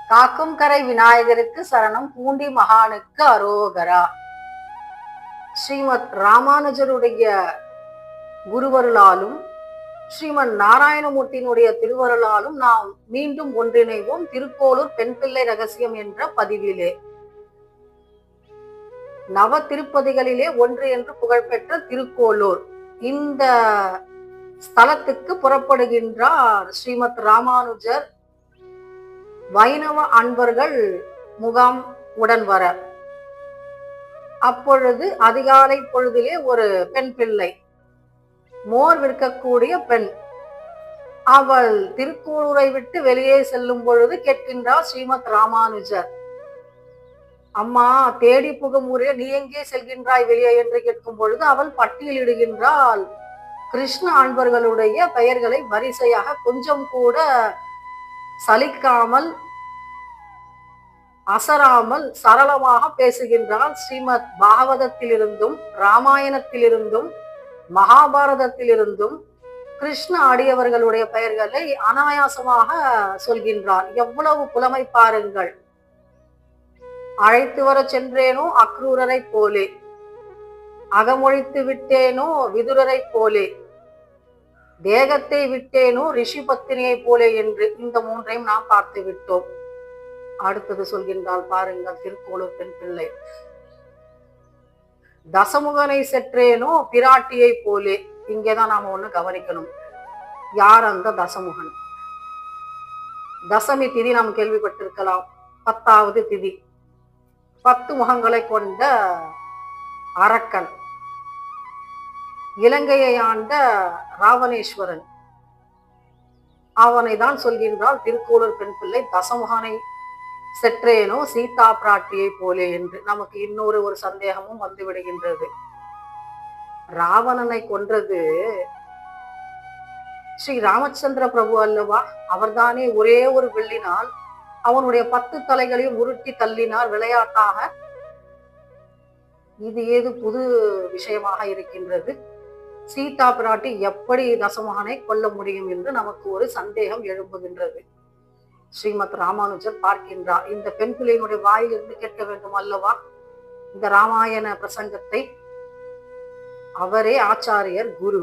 காக்கும் கரை விநாயகருக்கு சரணம், பூண்டி மகானுக்கு அரோகரா. ஸ்ரீமத் ராமானுஜருடைய குருவருளாலும் ஸ்ரீமன் நாராயணமூர்த்தியினுடைய திருவருளாலும் நாம் மீண்டும் ஒன்றிணைவோம் திருக்கோளூர் பெண் பிள்ளை ரகசியம் என்ற பதிவிலே. நவ திருப்பதிகளிலே ஒன்று என்று புகழ்பெற்ற திருக்கோளூர், இந்த ஸ்தலத்துக்கு புறப்படுகின்றார் ஸ்ரீமத் ராமானுஜர். வைணவ அன்பர்கள் முகாம் உடன் வர, அப்பொழுது அதிகாலை பொழுதிலே ஒரு பெண் பிள்ளை, மோர் விற்கக்கூடிய பெண், அவள் திருக்கோளூரை விட்டு வெளியே செல்லும் பொழுது கேட்கின்றார் ஸ்ரீமத் ராமானுஜர், அம்மா தேடி புகும் ஊரே நீ எங்கே செல்கின்றாய் வெளியே என்று கேட்கும் பொழுது அவள் பட்டியலிடுகின்றாள் கிருஷ்ண அன்பர்களுடைய பெயர்களை வரிசையாக, கொஞ்சம் கூட சலிக்காமல் அசராமல் சரளமாக பேசுகின்றால். ஸ்ரீமத் பாகவதத்திலிருந்தும் ராமாயணத்திலிருந்தும் மகாபாரதத்திலிருந்தும் கிருஷ்ண அடியவர்களுடைய பெயர்களை அனாயாசமாக சொல்கின்றார். எவ்வளவு புலமை பாருங்கள். அழைத்து வர சென்றேனோ அக்ரூரரை போலே, அகமொழித்து விட்டேனோ விதுரரை போலே, தேகத்தை விட்டேனோ ரிஷி பத்தினியை போலே என்று இந்த மூன்றையும் நாம் பார்த்து விட்டோம். அடுத்தது சொல்கின்றால் பாருங்கள் திருக்கோளூர் பெண் பிள்ளை, தசமுகனை செற்றேனோ பிராட்டியை போலே. இங்கேதான் நாம ஒண்ணு கவனிக்கணும். யார் அந்த தசமுகன்? தசமி திதி நாம் கேள்விப்பட்டிருக்கலாம். 10வது திதி, 10 முகங்களை கொண்ட அரக்கன், இலங்கையை ஆண்ட ராவணேஸ்வரன், அவனை தான் சொல்கின்றால் திருக்கோளூர் பெண் பிள்ளை தசமுகனை செற்றேனோ சீதா பிராட்டியை போலே என்று. நமக்கு இன்னொரு சந்தேகமும் வந்து விடுகின்றது. ராவணனை கொன்றது ஸ்ரீ ராமச்சந்திர பிரபு அல்லவா? அவர்தானே ஒரே ஒரு வெள்ளினால் அவனுடைய 10 தலைகளையும் உருட்டி தள்ளினார் விளையாட்டாக. இது ஏது புது விஷயமாக இருக்கின்றது? சீதா பிராட்டி எப்படி தசமுகனை கொல்ல முடியும் என்று நமக்கு ஒரு சந்தேகம் எழும்புகின்றது. ஸ்ரீமத் ராமானுஜர் பார்க்கின்றார், இந்த பெண் பிள்ளையினுடைய வாயிலிருந்து கேட்க வேண்டும் அல்லவா இந்த ராமாயண பிரசங்கத்தை. அவரே ஆச்சாரியர், குரு,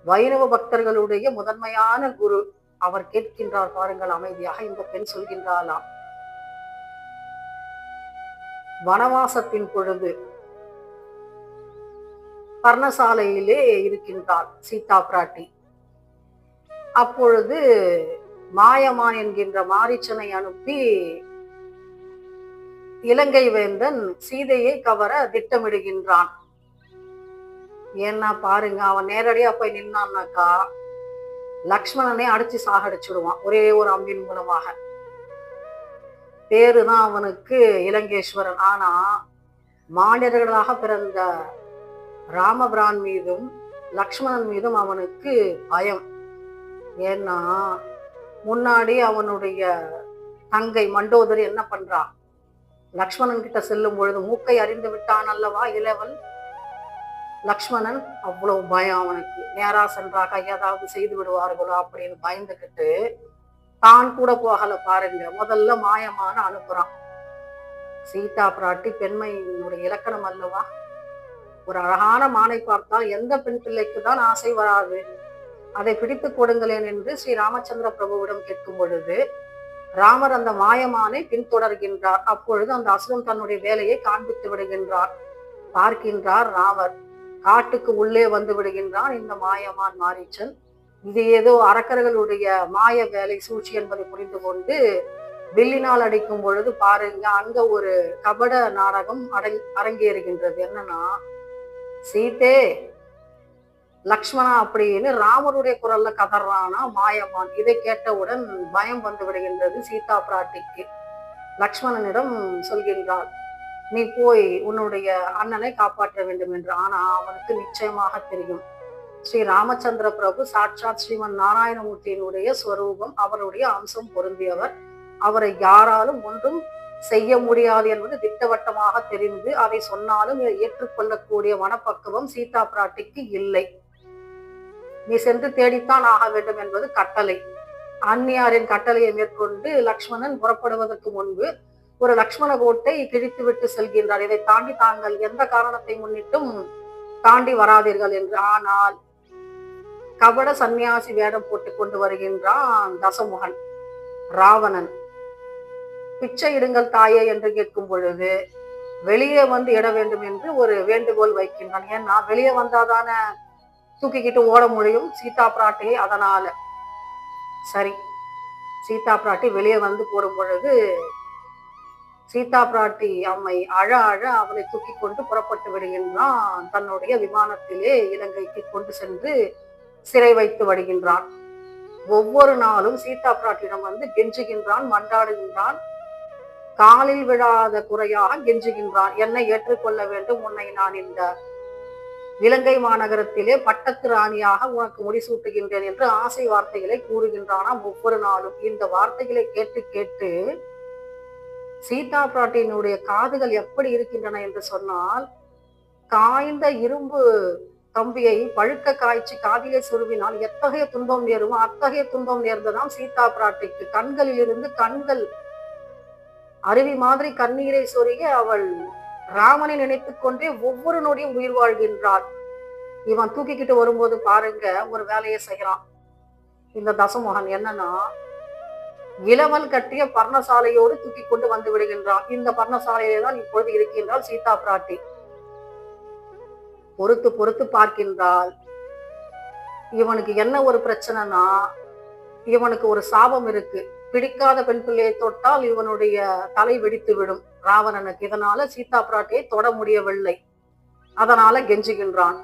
வைணவ பக்தர்களுடைய முதன்மையான குரு. அவர் கேட்கின்றார் பாருங்கள் அமைதியாக. இந்த பெண் சொல்கின்றாளாம், வனவாசத்தின் பொழுது பர்ணசாலையிலே இருக்கின்றாள் சீதா பிராட்டி. அப்பொழுது மாயமான் என்கின்ற மாரீச்சனை அனுப்பி இலங்கை வேந்தன் சீதையை கவர திட்டமிடுகின்றான். ஏன்னா பாருங்க, அவன் நேரடியா போய் நின்னான்னாக்கா லக்ஷ்மணனை அடிச்சு சாகடிச்சுடுவான் ஒரே ஒரு அம்பின் மூலமாக. பேருதான் அவனுக்கு இலங்கேஸ்வரன். ஆனா மானிடர்களாக பிறந்த ராமபிரான் மீதும் லக்ஷ்மணன் மீதும் அவனுக்கு பயம். ஏன்னா முன்னாடி அவனுடைய தங்கை மண்டோதரி என்ன பண்றான், லக்ஷ்மணன் கிட்ட செல்லும் பொழுது மூக்கை அறிந்து விட்டான் அல்லவா இளவல் லக்ஷ்மணன். அவ்வளவு பயம் அவனுக்கு. நேரா சென்றாக ஏதாவது செய்து விடுவார்களோ அப்படின்னு பயந்துகிட்டு தான் கூட போகல பாருங்க. முதல்ல மாயமான அனுப்புறான். சீதா பிராட்டி பெண்மையினுடைய இலக்கணம் அல்லவா? ஒரு அழகான மானை பார்த்தால் எந்த பெண் பிள்ளைக்கு தான் ஆசை வராது? அதை பிடித்து கொடுங்களேன் என்று ஸ்ரீ ராமச்சந்திர பிரபுவிடம் கேட்கும் பொழுது ராமர் அந்த மாயமானை பின்தொடர்கின்றார். அப்பொழுது அந்த அசுரன் தன்னுடைய வேலையை காண்பித்து விடுகின்றார். பார்க்கின்றார் ராமர், காட்டுக்கு உள்ளே வந்து விடுகின்றான் இந்த மாயமான் மாரீச்சன். இது ஏதோ அரக்கர்களுடைய மாய வேலை சூழ்ச்சி என்பதை புரிந்து கொண்டு வில்லினால் அடிக்கும் பொழுது பாருங்க, அங்க ஒரு கபட நாடகம் அரங்கேறுகின்றது. என்னன்னா, சீதே லக்ஷ்மணா அப்படின்னு ராமருடைய குரல்ல கதறானா மாயமான். இதை கேட்டவுடன் பயம் வந்து விடுகின்றது சீதா பிராட்டிக்கு. லக்ஷ்மணனிடம் சொல்கின்றாள், நீ போய் உன்னுடைய அண்ணனை காப்பாற்ற வேண்டும் என்று. ஆனா அவனுக்கு நிச்சயமாக தெரியும், ஸ்ரீ ராமச்சந்திர பிரபு சாட்சாத் ஸ்ரீமன் நாராயணமூர்த்தியினுடைய ஸ்வரூபம், அவருடைய அம்சம் பொருந்தியவர். அவரை யாராலும் ஒன்றும் செய்ய முடியாது என்பது திட்டவட்டமாக தெரிந்து அதை சொன்னாலும் ஏற்றுக்கொள்ளக்கூடிய மனப்பக்குவம் சீதா பிராட்டிக்கு இல்லை. நீ சென்று தேடித்தான் ஆக வேண்டும் என்பது கட்டளை. அந்நியாரின் கட்டளையை மேற்கொண்டு லக்ஷ்மணன் புறப்படுவதற்கு முன்பு ஒரு லக்ஷ்மண கோட்டை கிழித்து விட்டு செல்கின்றார். இதை தாண்டி தாங்கள் எந்த காரணத்தை முன்னிட்டும் தாண்டி வராதீர்கள் என்று. ஆனால் கபட சந்நியாசி வேடம் போட்டு கொண்டு வருகின்றான் தசமுகன். ராவணன் பிச்சை இடுங்கள் தாயே என்று கேட்கும் பொழுது வெளியே வந்து இட வேண்டும் என்று ஒரு வேண்டுகோள் வைக்கின்றான். ஏன்னா வெளியே வந்தாதான தூக்கிக்கிட்டு ஓட முடியும் சீதா பிராட்டியை. அதனால சரி, சீதா பிராட்டி வெளியே வந்து போடும் பொழுது சீதா பிராட்டி அம்மை அழ அழ அவளை தூக்கி கொண்டு புறப்பட்டு விடுகின்றான். தன்னுடைய விமானத்திலே இலங்கைக்கு கொண்டு சென்று சிறை வைத்து வருகின்றான். ஒவ்வொரு நாளும் சீதா பிராட்டியிடம் வந்து கெஞ்சுகின்றான், மன்றாடுகின்றான். காலில் விழாத குறையாக கெஞ்சுகின்றான். என்னை ஏற்றுக்கொள்ள வேண்டும், உன்னை நான் இந்த இலங்கை மாநகரத்திலே பட்டத்து ராணியாக உனக்கு முடிசூட்டுகின்றேன் என்று ஆசை வார்த்தைகளை கூறுகின்றானாம் ஒவ்வொரு நாளும். இந்த வார்த்தைகளை கேட்டு கேட்டு சீதா பிராட்டியினுடைய காதுகள் எப்படி இருக்கின்றன என்று சொன்னால், காய்ந்த இரும்பு கம்பியை பழுக்க காய்ச்சி காதிலே சுருவினால் எத்தகைய துன்பம் நேருமோ அத்தகைய துன்பம் நேர்ந்ததாம் சீதா பிராட்டிக்கு. கண்களில் இருந்து கண்கள் அருவி மாதிரி கண்ணீரை சொரிய அவள் ராமனை நினைத்துக் கொண்டே ஒவ்வொரு நொடியும் உயிர் வாழ்கின்றாள். இவன் தூக்கிக்கிட்டு வரும்போது பாருங்க ஒரு வேலையை செய்யறான் இந்த தசமுகன். என்னன்னா, இளவல் கட்டிய பர்ணசாலையோடு தூக்கி கொண்டு வந்து விடுகின்றான். இந்த பர்ணசாலையிலே தான் இப்பொழுது இருக்கின்றாள் சீதா பிராட்டி. பொறுத்து பொறுத்து பார்க்கின்றாள். இவனுக்கு என்ன ஒரு பிரச்சனைனா, இவனுக்கு ஒரு சாபம் இருக்கு. பிடிக்காத பெண் பிள்ளையை தொட்டால் இவனுடைய தலை வெடித்து விடும் ராவணனுக்கு. இதனால சீதா பிராட்டியை தொட முடியவில்லை. அதனால கெஞ்சுகின்றான்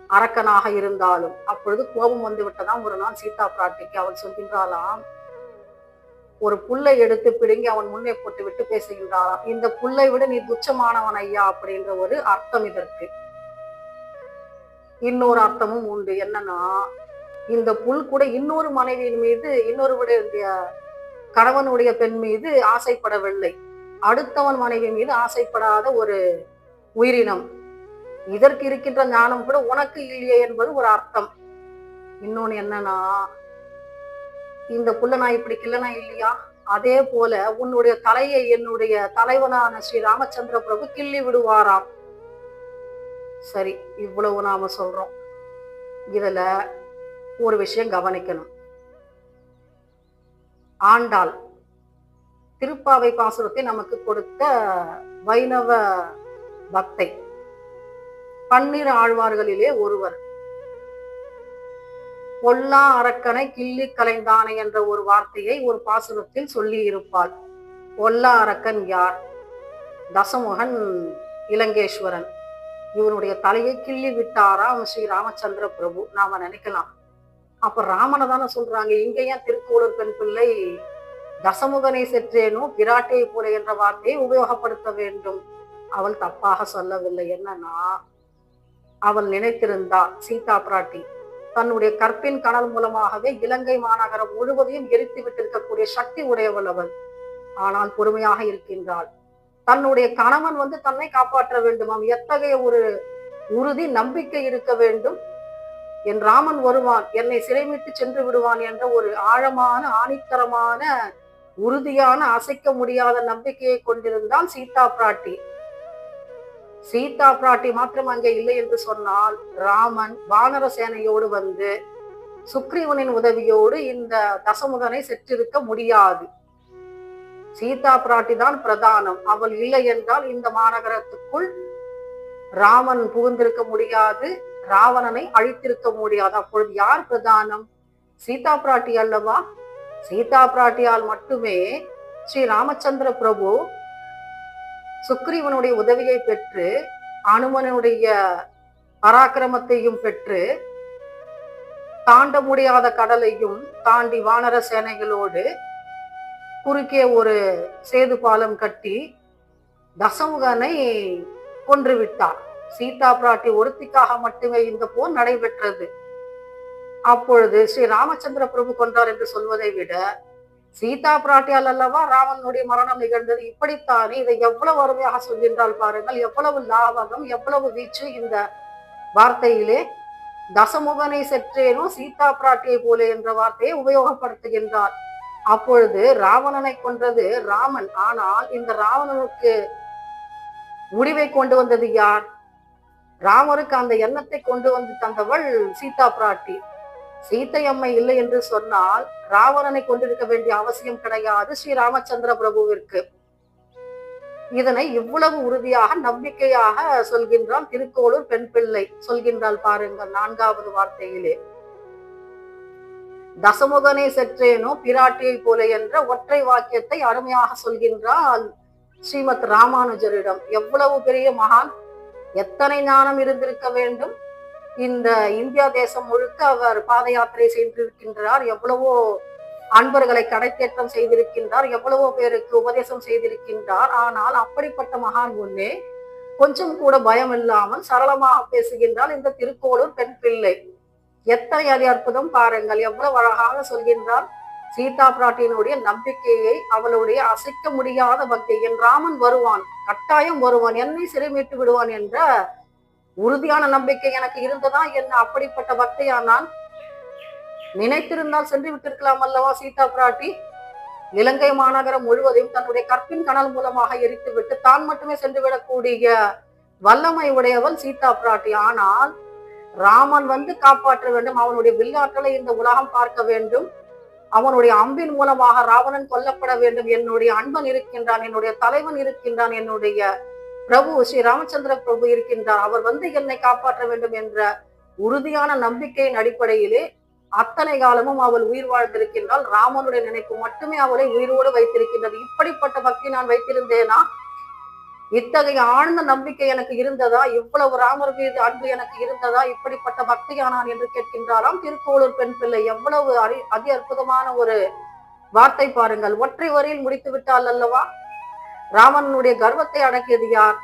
அரக்கனாக இருந்தாலும். அப்பொழுது கோபம் வந்து விட்டதாம் ஒரு நாள் சீதா பிராட்டிக்கு. அவள் சொல்கின்றாளாம், ஒரு புல்லை எடுத்து பிடுங்கி அவன் முன்னே போட்டு விட்டு பேசுகின்றாளாம், இந்த புல்லை விட நீ துச்சமானவன் ஐயா அப்படின்ற ஒரு அர்த்தம் இதற்கு. இன்னொரு அர்த்தமும் உண்டு. என்னன்னா, இந்த புல் கூட இன்னொரு மனைவியின் மீது, இன்னொருவருடைய கணவனுடைய பெண் மீது ஆசைப்படவில்லை. அடுத்தவன் மனைவி மீது ஆசைப்படாத ஒரு உயிரினம். இதற்கு இருக்கின்ற ஞானம் கூட உனக்கு இல்லையே என்பது ஒரு அர்த்தம். இன்னொன்னு என்னன்னா, இந்த புல்ல நான் இப்படி கிள்ளனா இல்லையா, அதே போல உன்னுடைய தலையை என்னுடைய தலைவனான ஸ்ரீ ராமச்சந்திர பிரபு கிள்ளி விடுவாராம். சரி, இவ்வளவு நாம சொல்றோம். இதுல ஒரு விஷயம் கவனிக்கணும். ஆண்டாள் திருப்பாவை பாசுரத்தை நமக்கு கொடுத்த வைணவ பக்தை, 12 ஆழ்வார்களிலே ஒருவர். பொல்லா அரக்கனை கிள்ளி கலைந்தானே என்ற ஒரு வார்த்தையை ஒரு பாசுரத்தில் சொல்லி இருப்பாள். பொல்லா அரக்கன் யார்? தசமுகன் இலங்கேஸ்வரன். இவனுடைய தலையை கிள்ளி விட்டாராம் ஸ்ரீ ராமச்சந்திர பிரபு. நாம நினைக்கலாம், அப்ப ராமனை தானே சொல்றாங்க, இங்க ஏன் திருக்கோளூர் பெண் பிள்ளை தசமுகனை செற்றேனோ பிராட்டியை போல என்ற வார்த்தையை உபயோகப்படுத்த வேண்டும்? அவள் தப்பாக சொல்லவில்லை. என்னன்னா, அவள் நினைத்திருந்தா சீதா பிராட்டி தன்னுடைய கற்பின் கனல் மூலமாகவே இலங்கை மாநகரம் முழுவதையும் எரித்து விட்டிருக்கக்கூடிய சக்தி உடையவள் அவள். ஆனால் பொறுமையாக இருக்கின்றாள். தன்னுடைய கணவன் வந்து தன்னை காப்பாற்ற வேண்டுமாம். எத்தகைய ஒரு உறுதி நம்பிக்கை இருக்க வேண்டும். என் ராமன் வருவான், என்னை சிறைமிட்டு சென்று விடுவான் என்ற ஒரு ஆழமான ஆணித்தரமான உறுதியான அசைக்க முடியாத நம்பிக்கையை கொண்டிருந்தால் சீதா பிராட்டி. சீதா பிராட்டி மாத்திரம் அங்கே இல்லை என்று சொன்னால், ராமன் வானர சேனையோடு வந்து சுக்ரீவனின் உதவியோடு இந்த தசமுகனை செற்றிருக்க முடியாது. சீதா பிராட்டி தான் பிரதானம். அவள் இல்லை என்றால் இந்த மாநகரத்துக்குள் ராமன் புகுந்திருக்க முடியாது, ராவணனை அழித்திருக்க முடியாது. அப்பொழுது யார் பிரதானம்? சீதா பிராட்டி அல்லவா? சீதா பிராட்டியால் மட்டுமே ஸ்ரீ ராமச்சந்திர பிரபு சுக்ரீவனுடைய உதவியை பெற்று, அனுமனுடைய பராக்கிரமத்தையும் பெற்று, தாண்ட முடியாத கடலையும் தாண்டி வானர சேனைகளோடு குறுக்கே ஒரு சேது பாலம் கட்டி தசமுகனை கொன்று விட்டார். சீதா பிராட்டி ஒருத்திக்காக மட்டுமே இந்த போர் நடைபெற்றது. அப்பொழுது ஸ்ரீ ராமச்சந்திர பிரபு கொன்றார் என்று சொல்வதை விட, சீதா பிராட்டியால் அல்லவா ராவனுடைய மரணம் நிகழ்ந்தது. இப்படித்தானே இதை எவ்வளவு அருமையாக சொல்கின்றால் பாருங்கள். எவ்வளவு லாபகம், எவ்வளவு வீச்சு இந்த வார்த்தையிலே தசமுகனை செற்றேனோ சீதா பிராட்டியை போல என்ற வார்த்தையை உபயோகப்படுத்துகின்றார். அப்பொழுது ராவணனை கொன்றது ராமன். ஆனால் இந்த ராவணனுக்கு முடிவை கொண்டு வந்தது யார்? ராமருக்கு அந்த எண்ணத்தை கொண்டு வந்து தந்தவள் சீதா பிராட்டி. சீத்தை அம்மை இல்லை என்று சொன்னால் ராவணனை கொண்டிருக்க வேண்டிய அவசியம் கிடையாது ஸ்ரீ ராமச்சந்திர பிரபுவிற்கு. இதனை இவ்வளவு உறுதியாக நம்பிக்கையாக சொல்கின்றான் திருக்கோளூர் பெண் பிள்ளை. சொல்கின்றாள் பாருங்கள் 4வது வார்த்தையிலே. தசமுகனை செற்றேனோ பிராட்டியை போல என்ற ஒற்றை வாக்கியத்தை அருமையாக சொல்கின்றால் ஸ்ரீமத் ராமானுஜரிடம். எவ்வளவு பெரிய மகான், எத்தனை ஞானம் இருந்திருக்க வேண்டும். இந்த இந்தியா தேசம் முழுக்க அவர் பாத யாத்திரை செய்திருக்கின்றார். எவ்வளவோ அன்பர்களை கடைத்தேற்றம் செய்திருக்கின்றார். எவ்வளவோ பேருக்கு உபதேசம் செய்திருக்கின்றார். ஆனால் அப்படிப்பட்ட மகான் முன்னே கொஞ்சம் கூட பயம் இல்லாமல் சரளமாக பேசுகின்றார் இந்த திருக்கோளூர் பெண் பிள்ளை. எத்தனை அதி அற்புதம் பாருங்கள். எவ்வளவு அழகாக சொல்கின்றார். சீதா பிராட்டியினுடைய நம்பிக்கையை, அவளுடைய அசைக்க முடியாத பக்தி, என் ராமன் வருவான், கட்டாயம் வருவான், என்னை சிறை மீட்டு விடுவான் என்ற உறுதியான நம்பிக்கை எனக்கு இருந்ததா என்ன? அப்படிப்பட்ட பக்தியா நான் நினைத்திருந்தால் சென்று விட்டிருக்கலாம் அல்லவா சீதா பிராட்டி? இலங்கை மாநகரம் முழுவதையும் தன்னுடைய கற்பின் கனல் மூலமாக எரித்து விட்டு தான் மட்டுமே சென்று விடக்கூடிய வல்லமை உடையவள் சீதா பிராட்டி. ஆனால் ராமன் வந்து காப்பாற்ற வேண்டும், அவனுடைய வில்லாற்றலை இந்த உலகம் பார்க்க வேண்டும், அவனுடைய அம்பின் மூலமாக ராவணன் கொல்லப்பட வேண்டும், என்னுடைய அன்பன் இருக்கின்றான், என்னுடைய தலைவன் இருக்கின்றான், என்னுடைய பிரபு ஸ்ரீ ராமச்சந்திர பிரபு இருக்கின்றார், அவர் வந்து என்னை காப்பாற்ற வேண்டும் என்ற உறுதியான நம்பிக்கையின் அடிப்படையிலே அத்தனை காலமும் அவள் உயிர் வாழ்ந்திருக்கின்றாள். ராமனுடைய நினைப்பு மட்டுமே அவளை உயிரோடு வைத்திருக்கின்றது. இப்படிப்பட்ட பக்தி நான் வைத்திருந்தேனா? இத்தகைய ஆழ்ந்த நம்பிக்கை எனக்கு இருந்ததா? இவ்வளவு ராமர் மீது அன்பு எனக்கு இருந்ததா? இப்படிப்பட்ட பக்தியானான் என்று கேட்கின்றாராம் திருக்கோளூர் பெண் பிள்ளை. எவ்வளவு அதி அற்புதமான ஒரு வார்த்தை பாருங்கள். ஒற்றை வரியில் முடித்து விட்டால் அல்லவா? ராமனுடைய கர்வத்தை அடக்கியது யார்?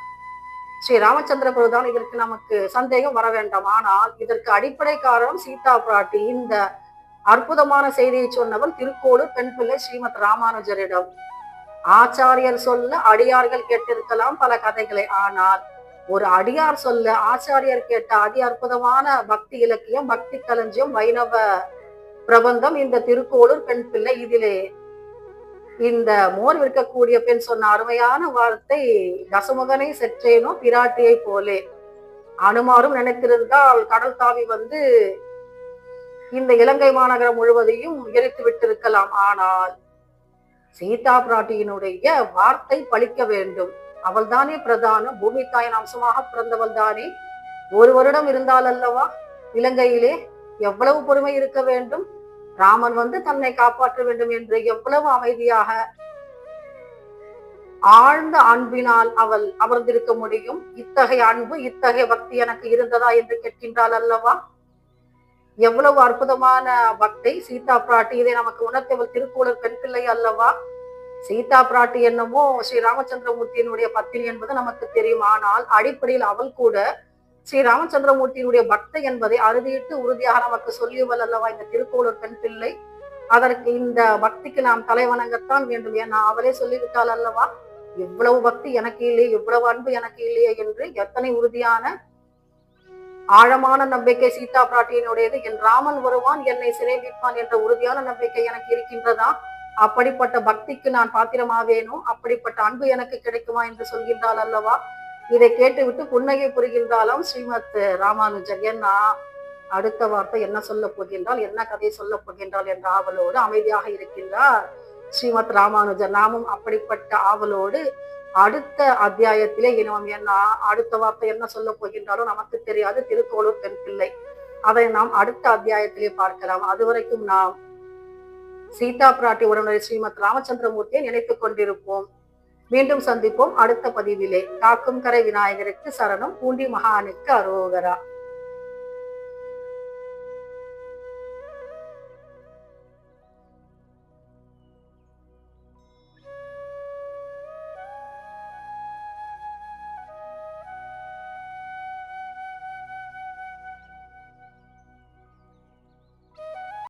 ஸ்ரீ ராமச்சந்திர பிரபுதான். இதற்கு நமக்கு சந்தேகம் வர வேண்டாம். ஆனால் இதற்கு அடிப்படை காரணம் சீதா பிராட்டி. இந்த அற்புதமான செய்தியை சொன்னவள் திருக்கோளூர் பெண் பிள்ளை ஸ்ரீமத் ராமானுஜரிடம். ஆச்சாரியர் சொல்ல அடியார்கள் கேட்டிருக்கலாம் பல கதைகளை. ஆனால் ஒரு அடியார் சொல்ல ஆச்சாரியர் கேட்ட அதி அற்புதமான பக்தி இலக்கியம், பக்தி களஞ்சியம், வைணவ பிரபந்தம் இந்த திருக்கோளூர் பெண் பிள்ளை. இதிலே இந்த மோர் விற்கக்கூடிய பெண் சொன்ன அருமையான வார்த்தை, தசமுகனை செற்றேனோ பிராட்டியை போலே. அனுமாரும் நினைத்திருந்தால் கடல் தாவி வந்து இந்த இலங்கை மாநகரம் முழுவதையும் எரித்து விட்டிருக்கலாம். ஆனால் சீதா பிராட்டியினுடைய வார்த்தை பலிக்க வேண்டும். அவள் தானே பிரதானம், பூமி தாயின் அம்சமாக பிறந்தவள் தானே. ஒரு வருடம் இருந்தால் அல்லவா இலங்கையிலே? எவ்வளவு பொறுமை இருக்க வேண்டும். ராமன் வந்து தன்னை காப்பாற்ற வேண்டும் என்று எவ்வளவு அமைதியாக ஆழ்ந்த அன்பினால் அவள் அமர்ந்திருக்க முடியும். இத்தகைய அன்பு, இத்தகைய பக்தி எனக்கு இருந்ததா என்று கேட்கின்றாள் அல்லவா? எவ்வளவு அற்புதமான பக்தி சீதா பிராட்டி. இதை நமக்கு உணர்த்தவள் திருக்கோளூர் பெண் பிள்ளை அல்லவா? சீதா பிராட்டி என்னமோ ஸ்ரீ ராமச்சந்திரமூர்த்தியினுடைய பத்தினி என்பது நமக்கு தெரியும். ஆனால் அடிப்படையில் அவள் கூட ஸ்ரீ ராமச்சந்திரமூர்த்தியினுடைய பக்தை என்பதை அறுதியிட்டு உறுதியாக நமக்கு சொல்லியவள் அல்லவா இந்த திருக்கோளூர் பெண் பிள்ளை. அதற்கு இந்த பக்திக்கு நாம் தலைவணங்கத்தான் வேண்டும். ஏன்னா அவளே சொல்லிவிட்டாள் அல்லவா, இவ்வளவு பக்தி எனக்கு இல்லையே, இவ்வளவு அன்பு எனக்கு இல்லையே என்று. எத்தனை உறுதியான ஆழமான நம்பிக்கை சீதா பிராட்டியினுடையது. என் ராமன் வருவான், என்னை சிறை மீட்பான் என்ற உறுதியான நம்பிக்கை எனக்கு இருக்கின்றதா? அப்படிப்பட்ட பக்திக்கு நான் பாத்திரமாவேனோ? அப்படிப்பட்ட அன்பு எனக்கு கிடைக்குமா என்று சொல்கின்றாள் அல்லவா? இதை கேட்டுவிட்டு புன்னகை புரிகின்றாலும் ஸ்ரீமத் ராமானுஜர். ஏன்னா அடுத்த வார்த்தை என்ன சொல்ல போகின்றால், என்ன கதையை சொல்ல போகின்றாள் என்ற ஆவலோடு அமைதியாக இருக்கின்றார் ஸ்ரீமத் ராமானுஜர். நாமும் அப்படிப்பட்ட ஆவலோடு அடுத்த அத்தியாயத்திலே இனோம். ஏன்னா அடுத்த வார்த்தை என்ன சொல்ல போகின்றாலும் நமக்கு தெரியாது. திருக்கோளூர் பெண் பிள்ளை, அதை நாம் அடுத்த அத்தியாயத்திலே பார்க்கலாம். அதுவரைக்கும் நாம் சீதா பிராட்டி உடனுடைய ஸ்ரீமத் ராமச்சந்திரமூர்த்தியை நினைத்துக் கொண்டிருப்போம். மீண்டும் சந்திப்போம் அடுத்த பதிவிலே. காக்கும் கரை விநாயகருக்கு சரணம், பூண்டி மகானுக்கு அரோகரா.